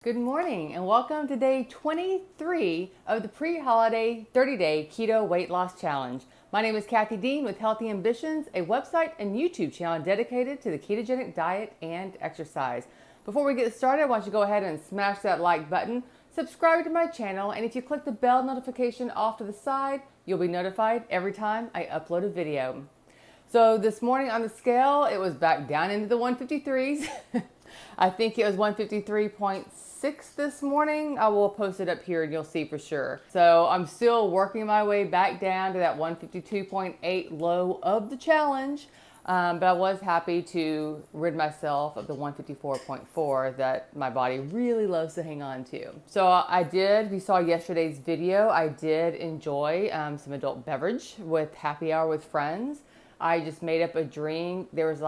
Good morning and welcome to day 23 of the pre-holiday 30-day keto weight loss challenge. My name is Kathy Dean with Healthy Ambitions, a website and YouTube channel dedicated to the ketogenic diet and exercise. Before we get started, I want you to go ahead and smash that like button, subscribe to my channel, and if you click the bell notification off to the side, you'll be notified every time I upload a video. So this morning on the scale, it was back down into the 153s. I think it was 153.6 this morning. I will post it up here and you'll see for sure. So I'm still working my way back down to that 152.8 low of the challenge. But I was happy to rid myself of the 154.4 that my body really loves to hang on to. So I did, if you saw yesterday's video, I did enjoy some adult beverage with happy hour with friends. I just made up a drink. There was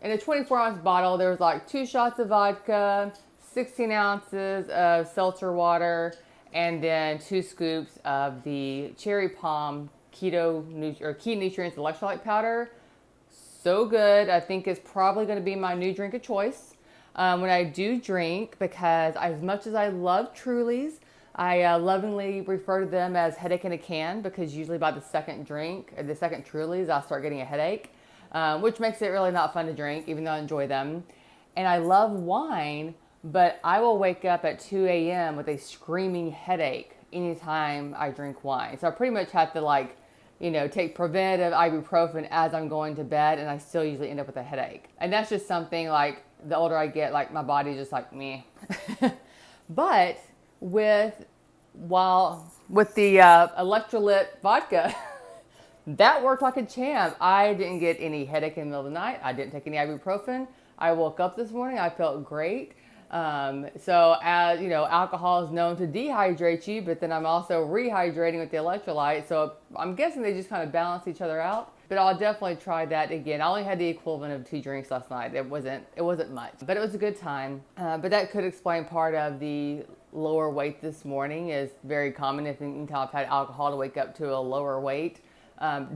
in a 24-ounce bottle, there was 2 shots of vodka, 16 ounces of seltzer water, and then 2 scoops of the Cherry Palm Key Nutrients electrolyte powder. So good. I think it's probably going to be my new drink of choice when I do drink, because as much as I love Trulies, I lovingly refer to them as headache in a can, because usually by the second drink, or the second Trulies, I'll start getting a headache, which makes it really not fun to drink, even though I enjoy them. And I love wine, but I will wake up at 2 a.m. with a screaming headache anytime I drink wine. So I pretty much have to take preventative ibuprofen as I'm going to bed, and I still usually end up with a headache. And that's just something the older I get, my body's just meh. But with the electrolyte vodka, that worked like a champ. I didn't get any headache in the middle of the night. I didn't take any ibuprofen. I woke up this morning. I felt great. So as you know, alcohol is known to dehydrate you, but then I'm also rehydrating with the electrolyte. So I'm guessing they just kind of balance each other out. But I'll definitely try that again. I only had the equivalent of 2 drinks last night. It wasn't much, but it was a good time. But that could explain part of the lower weight this morning. Is very common if you can I've had alcohol to wake up to a lower weight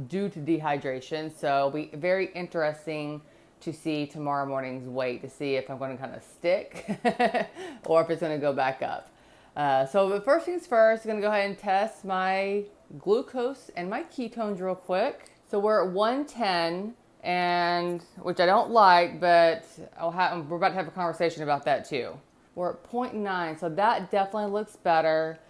due to dehydration. So it'll be very interesting to see tomorrow morning's weight, to see if I'm going to kind of stick or if it's going to go back up. So first things first, I'm going to go ahead and test my glucose and my ketones real quick. So we're at 110, and which I don't like, but we're about to have a conversation about that too. We're at 0.9, so that definitely looks better.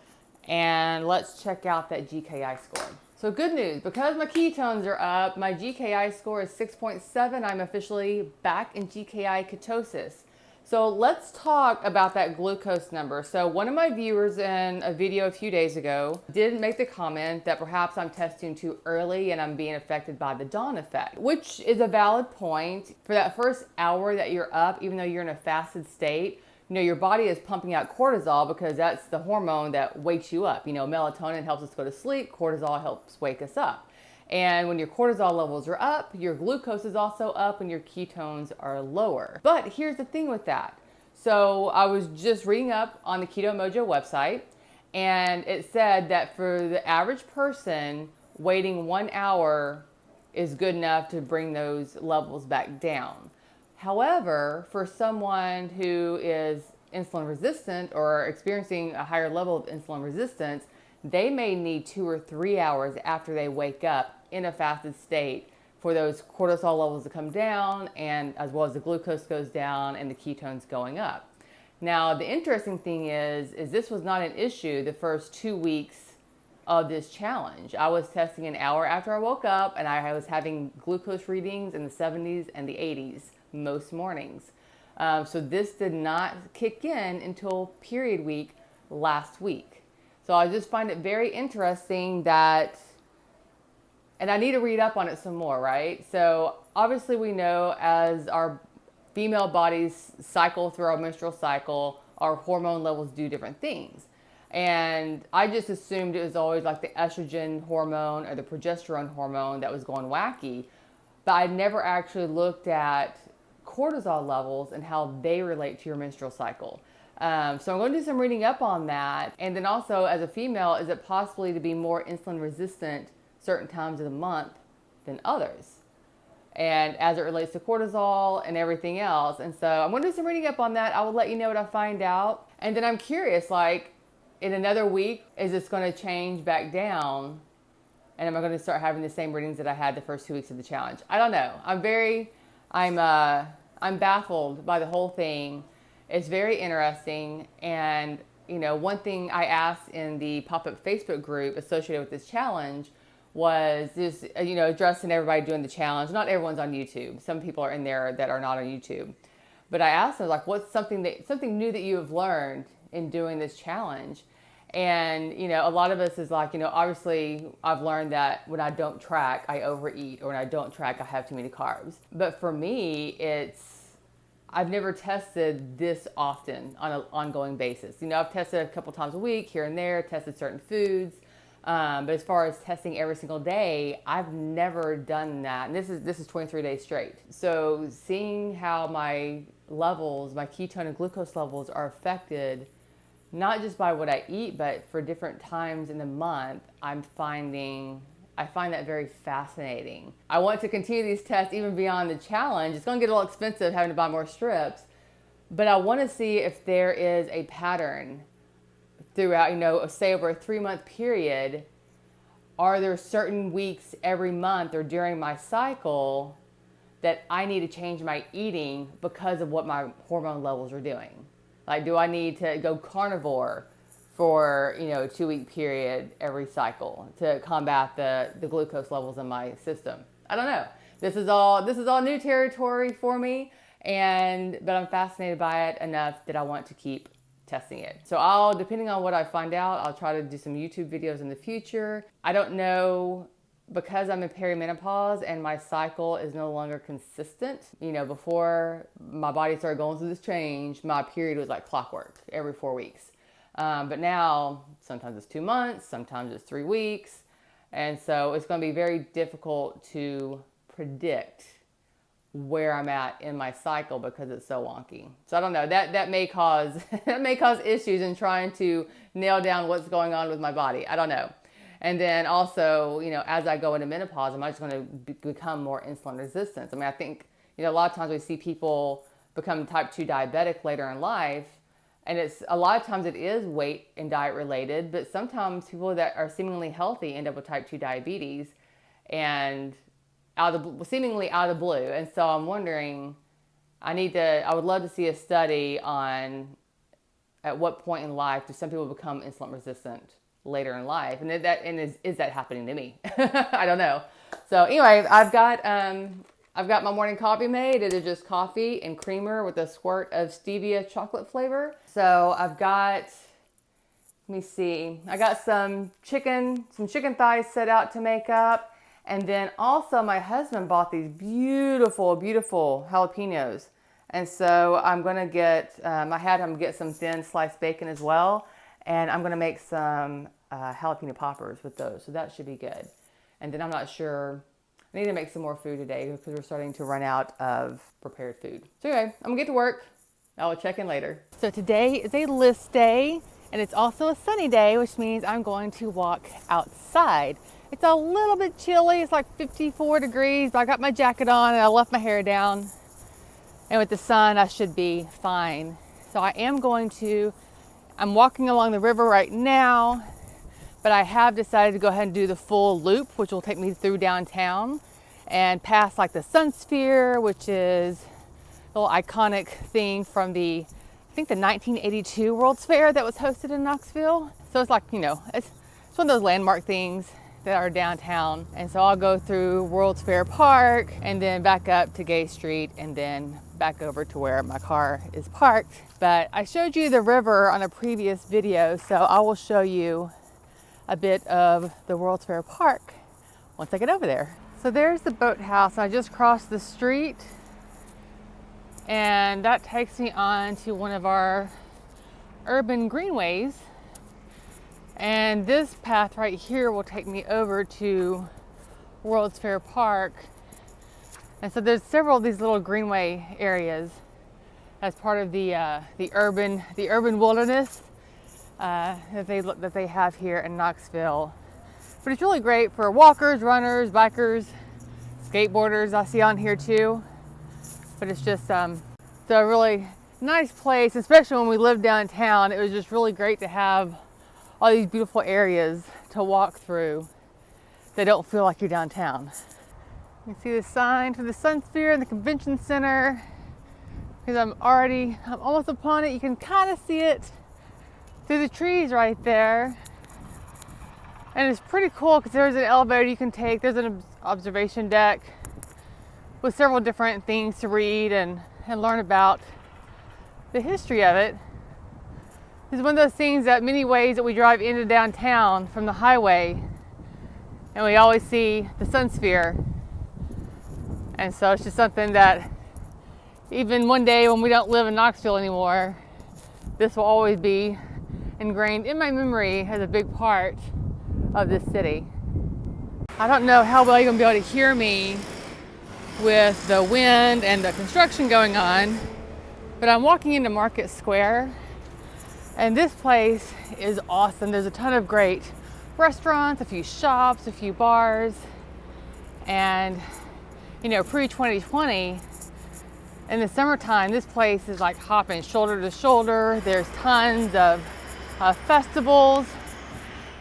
And let's check out that GKI score. So good news, because my ketones are up, my GKI score is 6.7. I'm officially back in GKI ketosis. So let's talk about that glucose number. So one of my viewers in a video a few days ago did make the comment that perhaps I'm testing too early and I'm being affected by the dawn effect, which is a valid point. For that first hour that you're up, even though you're in a fasted state, your body is pumping out cortisol because that's the hormone that wakes you up. Melatonin helps us go to sleep. Cortisol helps wake us up. And when your cortisol levels are up, your glucose is also up and your ketones are lower. But here's the thing with that. So I was just reading up on the Keto Mojo website, and it said that for the average person, waiting 1 hour is good enough to bring those levels back down. However, for someone who is insulin resistant or experiencing a higher level of insulin resistance, they may need 2 or 3 hours after they wake up in a fasted state for those cortisol levels to come down, and as well as the glucose goes down and the ketones going up. Now, the interesting thing is this was not an issue the first 2 weeks of this challenge. I was testing an hour after I woke up, and I was having glucose readings in the 70s and the 80s most mornings. So this did not kick in until period week last week. So I just find it very interesting that, and I need to read up on it some more, right? So obviously we know as our female bodies cycle through our menstrual cycle, our hormone levels do different things. And I just assumed it was always the estrogen hormone or the progesterone hormone that was going wacky. But I never actually looked at cortisol levels and how they relate to your menstrual cycle. So I'm going to do some reading up on that. And then also, as a female, is it possibly to be more insulin resistant certain times of the month than others? and as it relates to cortisol and everything else. And so I'm going to do some reading up on that. I will let you know what I find out. And then I'm curious, like, in another week, is this going to change back down? And am I going to start having the same readings that I had the first 2 weeks of the challenge? I don't know. I'm baffled by the whole thing. It's very interesting. And, you know, one thing I asked in the pop-up Facebook group associated with this challenge was just, you know, addressing everybody doing the challenge. Not everyone's on YouTube. Some people are in there that are not on YouTube. But I asked them, like, what's something new that you have learned in doing this challenge? And, you know, a lot of us is like, you know, obviously I've learned that when I don't track, I overeat, or when I don't track, I have too many carbs. But for me, I've never tested this often on an ongoing basis. You know, I've tested a couple times a week here and there, tested certain foods. But as far as testing every single day, I've never done that. And this is 23 days straight. So seeing how my levels, my ketone and glucose levels are affected, not just by what I eat, but for different times in the month, I find that very fascinating. I want to continue these tests even beyond the challenge. It's going to get a little expensive having to buy more strips, but I want to see if there is a pattern throughout, you know, say over a 3-month period. Are there certain weeks every month or during my cycle that I need to change my eating because of what my hormone levels are doing? Like, do I need to go carnivore for, you know, a 2-week period every cycle to combat the glucose levels in my system? I don't know. This is all new territory for me, but I'm fascinated by it enough that I want to keep testing it. So depending on what I find out, I'll try to do some YouTube videos in the future. I don't know, because I'm in perimenopause and my cycle is no longer consistent. You know, before my body started going through this change, my period was like clockwork every 4 weeks. But now sometimes it's 2 months, sometimes it's 3 weeks. And so it's going to be very difficult to predict where I'm at in my cycle because it's so wonky. So I don't know, that may cause issues in trying to nail down what's going on with my body. I don't know. And then also, you know, as I go into menopause, am I just going to become more insulin resistant? I mean, I think, you know, a lot of times we see people become type 2 diabetic later in life, and a lot of times it is weight and diet related, but sometimes people that are seemingly healthy end up with type 2 diabetes, and seemingly out of the blue. And so I'm wondering, I would love to see a study on at what point in life do some people become insulin resistant later in life, and is that happening to me? I don't know. So anyway, I've got my morning coffee made. It is just coffee and creamer with a squirt of stevia chocolate flavor. So I've got, let me see, I got some chicken thighs set out to make up, and then also my husband bought these beautiful jalapenos, and so I'm gonna get I had him get some thin sliced bacon as well. And I'm going to make some jalapeno poppers with those. So that should be good. And then I'm not sure. I need to make some more food today because we're starting to run out of prepared food. So anyway, I'm going to get to work. I will check in later. So today is a list day, and it's also a sunny day, which means I'm going to walk outside. It's a little bit chilly. It's like 54 degrees, but I got my jacket on and I left my hair down. And with the sun, I should be fine. So I'm walking along the river right now, but I have decided to go ahead and do the full loop, which will take me through downtown and past like the Sun Sphere, which is a little iconic thing from the 1982 World's Fair that was hosted in Knoxville. So it's like, you know, it's one of those landmark things that are downtown. And so I'll go through World's Fair Park and then back up to Gay Street and then back over to where my car is parked. But I showed you the river on a previous video, so I will show you a bit of the World's Fair Park once I get over there. So there's the boathouse. I just crossed the street, and that takes me on to one of our urban greenways. And this path right here will take me over to World's Fair Park. And so there's several of these little greenway areas as part of the urban wilderness that they have here in Knoxville. But it's really great for walkers, runners, bikers, skateboarders I see on here too. But it's just so really nice place, especially when we lived downtown. It was just really great to have all these beautiful areas to walk through that don't feel like you're downtown. You can see the sign for the Sun Sphere and the convention center. Because I'm almost upon it. You can kind of see it through the trees right there. And it's pretty cool because there's an elevator you can take. There's an observation deck with several different things to read and learn about the history of it. It's one of those things that many ways that we drive into downtown from the highway and we always see the Sun Sphere. And so it's just something that even one day when we don't live in Knoxville anymore, this will always be ingrained in my memory as a big part of this city. I don't know how well you're gonna be able to hear me with the wind and the construction going on, but I'm walking into Market Square and this place is awesome. There's a ton of great restaurants, a few shops, a few bars, and pre-2020, in the summertime, this place is like hopping shoulder to shoulder. There's tons of festivals,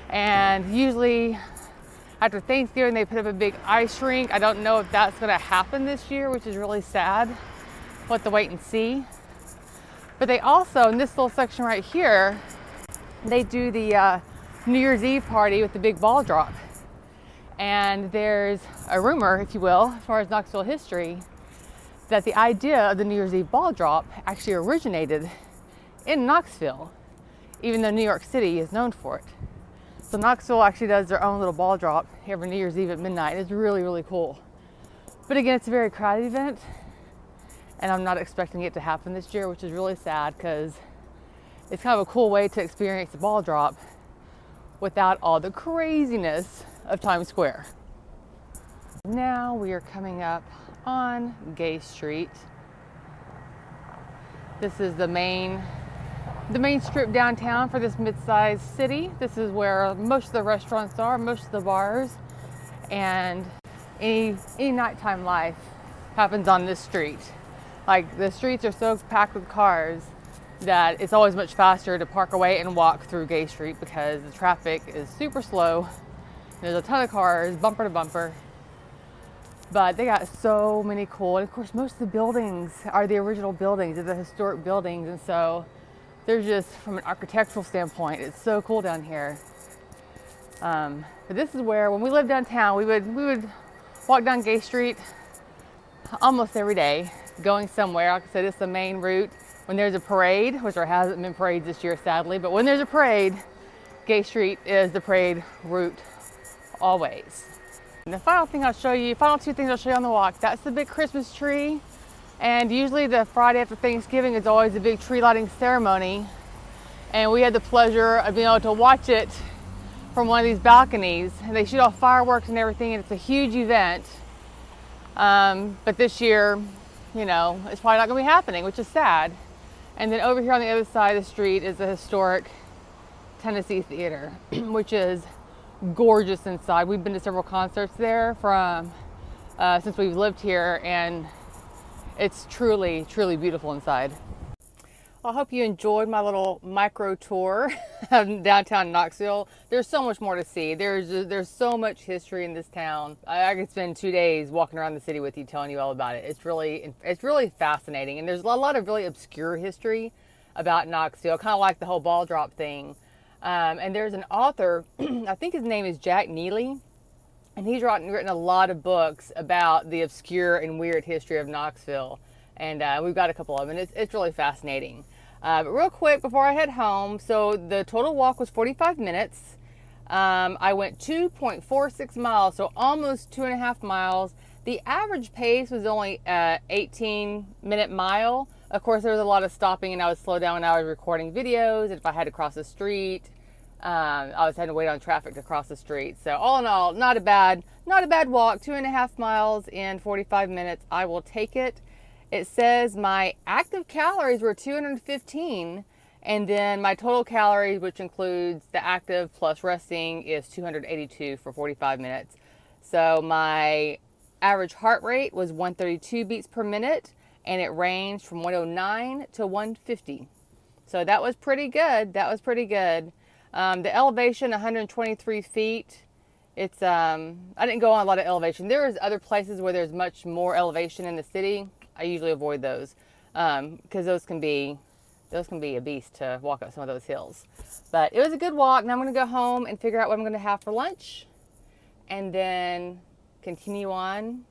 and usually after Thanksgiving they put up a big ice rink. I don't know if that's going to happen this year, which is really sad. We'll have to wait and see. But they also, in this little section right here, they do the New Year's Eve party with the big ball drop. And there's a rumor, if you will, as far as Knoxville history, that the idea of the New Year's Eve ball drop actually originated in Knoxville, even though New York City is known for it. So Knoxville actually does their own little ball drop every New Year's Eve at midnight. It's really, really cool. But again, it's a very crowded event, and I'm not expecting it to happen this year, which is really sad because it's kind of a cool way to experience the ball drop without all the craziness of Times Square. Now we are coming up on Gay Street. This is the main strip downtown for this mid-sized city. This is where most of the restaurants are, most of the bars, and any nighttime life happens on this street. Like, the streets are so packed with cars that it's always much faster to park away and walk through Gay Street because the traffic is super slow. There's a ton of cars, bumper to bumper. But they got so many cool, and of course most of the buildings are the original buildings, they're the historic buildings, and so they're just, from an architectural standpoint, it's so cool down here. But this is where, when we lived downtown, we would walk down Gay Street almost every day, going somewhere. Like I said, it's the main route. When there's a parade, which there hasn't been parades this year sadly, but when there's a parade, Gay Street is the parade route always. And the final two things I'll show you on the walk, that's the big Christmas tree. And usually the Friday after Thanksgiving is always a big tree lighting ceremony. And we had the pleasure of being able to watch it from one of these balconies. And they shoot off fireworks and everything, and it's a huge event. But this year, it's probably not gonna be happening, which is sad. And then over here on the other side of the street is the historic Tennessee Theater, which is gorgeous inside. We've been to several concerts there since we've lived here, and it's truly, truly beautiful inside. I hope you enjoyed my little micro tour of downtown Knoxville. There's so much more to see. There's so much history in this town. I could spend 2 days walking around the city with you, telling you all about it. It's really fascinating, and there's a lot of really obscure history about Knoxville, kind of like the whole ball drop thing. And there's an author, I think his name is Jack Neely, and he's written a lot of books about the obscure and weird history of Knoxville. And we've got a couple of them, and it's really fascinating. But real quick before I head home, so the total walk was 45 minutes. I went 2.46 miles, so almost 2.5 miles. The average pace was only 18-minute mile. Of course, there was a lot of stopping, and I would slow down when I was recording videos. And if I had to cross the street, I was having to wait on traffic to cross the street. So all in all, not a bad walk. 2.5 miles in 45 minutes. I will take it. It says my active calories were 215, and then my total calories, which includes the active plus resting, is 282 for 45 minutes. So my average heart rate was 132 beats per minute, and it ranged from 109 to 150. So that was pretty good. That was pretty good. The elevation, 123 feet. It's, I didn't go on a lot of elevation. There's other places where there's much more elevation in the city. I usually avoid those because those can be a beast to walk up some of those hills. But it was a good walk. Now I'm going to go home and figure out what I'm going to have for lunch and then continue on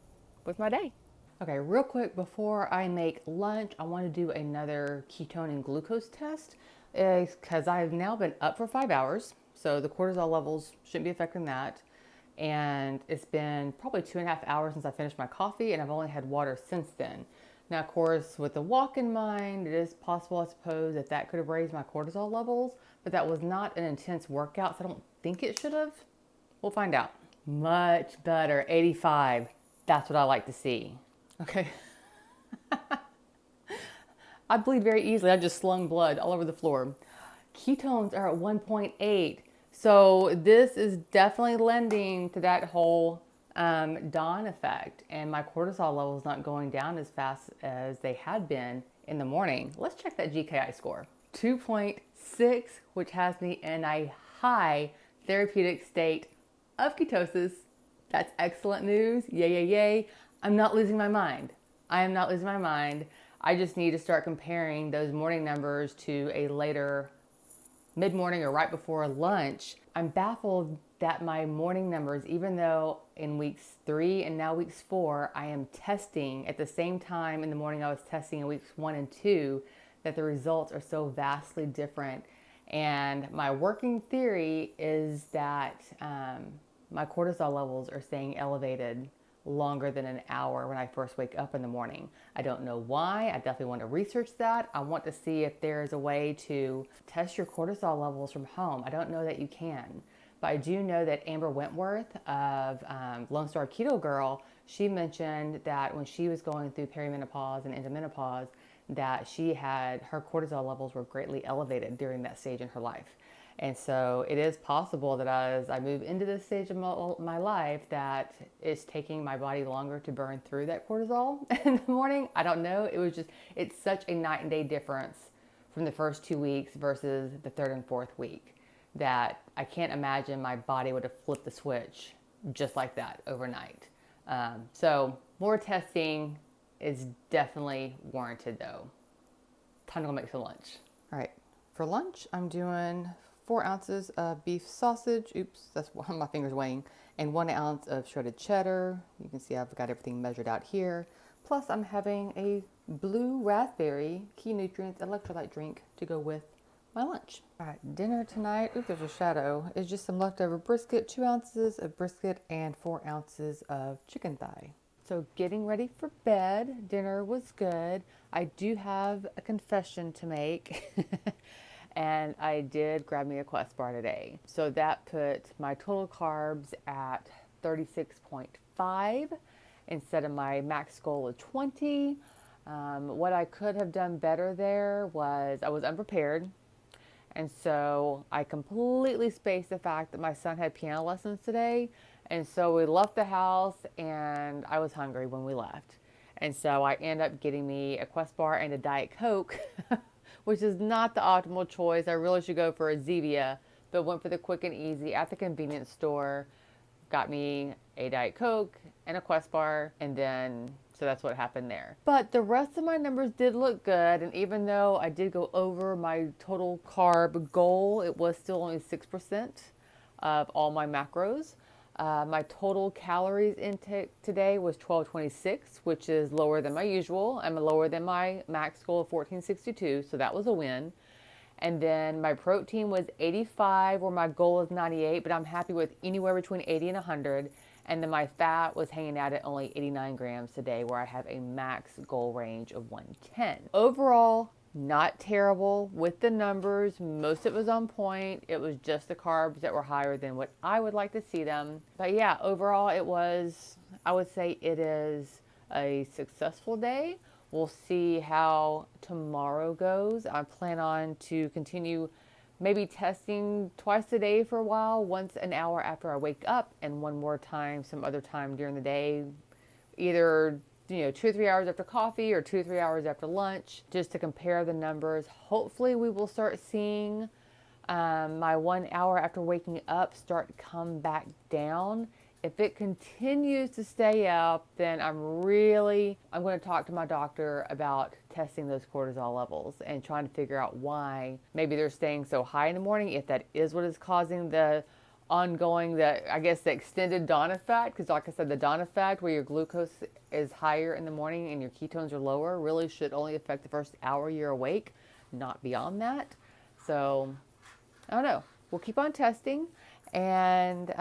with my day. Okay, real quick before I make lunch, I want to do another ketone and glucose test because I've now been up for 5 hours. So the cortisol levels shouldn't be affecting that. And it's been probably 2.5 hours since I finished my coffee, and I've only had water since then. Now, of course, with the walk in mind, it is possible, I suppose, that could have raised my cortisol levels, but that was not an intense workout, so I don't think it should have. We'll find out. Much better, 85. That's what I like to see. Okay. I bleed very easily. I just slung blood all over the floor. Ketones are at 1.8. So this is definitely lending to that whole dawn effect, and my cortisol levels not going down as fast as they had been in the morning. Let's check that GKI score. 2.6, which has me in a high therapeutic state of ketosis. That's excellent news. Yay, yay, yay. I'm not losing my mind. I am not losing my mind. I just need to start comparing those morning numbers to a later mid-morning or right before lunch. I'm baffled that my morning numbers, even though in weeks 3 and now weeks 4, I am testing at the same time in the morning I was testing in weeks 1 and 2, that the results are so vastly different. And my working theory is that my cortisol levels are staying elevated longer than an hour when I first wake up in the morning. I don't know why. I definitely want to research that. I want to see if there's a way to test your cortisol levels from home. I don't know that you can, but I do know that Amber Wentworth of Lone Star Keto Girl, she mentioned that when she was going through perimenopause and into menopause, that her cortisol levels were greatly elevated during that stage in her life. And so it is possible that as I move into this stage of my life, that it's taking my body longer to burn through that cortisol in the morning. I don't know. It's such a night and day difference from the first 2 weeks versus the third and fourth week that I can't imagine my body would have flipped the switch just like that overnight. So more testing is definitely warranted though. Time to go make some lunch. All right, for lunch, I'm doing 4 ounces of beef sausage. Oops, that's what my finger's weighing. And 1 ounce of shredded cheddar. You can see I've got everything measured out here. Plus I'm having a blue raspberry Key Nutrients electrolyte drink to go with my lunch. All right, dinner tonight, oops, there's a shadow, is just some leftover brisket, 2 ounces of brisket and 4 ounces of chicken thigh. So getting ready for bed. Dinner was good. I do have a confession to make. And I did grab me a Quest bar today. So that put my total carbs at 36.5 instead of my max goal of 20. What I could have done better there was I was unprepared. And so I completely spaced the fact that my son had piano lessons today. And so we left the house and I was hungry when we left. And so I ended up getting me a Quest bar and a Diet Coke, which is not the optimal choice. I really should go for a Zevia, but went for the quick and easy at the convenience store, got me a Diet Coke and a Quest bar, and then, so that's what happened there. But the rest of my numbers did look good, and even though I did go over my total carb goal, it was still only 6% of all my macros. My total calories intake today was 1226, which is lower than my usual. I'm lower than my max goal of 1462, so that was a win. And then my protein was 85, where my goal is 98, but I'm happy with anywhere between 80 and 100. And then my fat was hanging out at only 89 grams today, where I have a max goal range of 110. Overall, not terrible with the numbers. Most of it was on point. It was just the carbs that were higher than what I would like to see them. But yeah, overall I would say it is a successful day. We'll see how tomorrow goes. I plan on to continue maybe testing twice a day for a while, once an hour after I wake up and one more time some other time during the day, either 2 or 3 hours after coffee or 2 or 3 hours after lunch, just to compare the numbers. Hopefully we will start seeing my 1 hour after waking up start to come back down. If it continues to stay up, then I'm going to talk to my doctor about testing those cortisol levels and trying to figure out why maybe they're staying so high in the morning, if that is what is causing the the extended dawn effect. Because like I said, the dawn effect, where your glucose is higher in the morning and your ketones are lower, really should only affect the first hour you're awake, not beyond that. So I don't know. We'll keep on testing and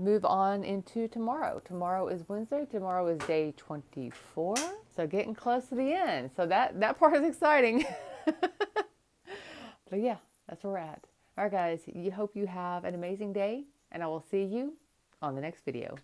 move on into tomorrow. Tomorrow is Wednesday. Tomorrow is day 24. So getting close to the end. So that part is exciting. But yeah, that's where we're at. All right, guys. Hope you have an amazing day, and I will see you on the next video.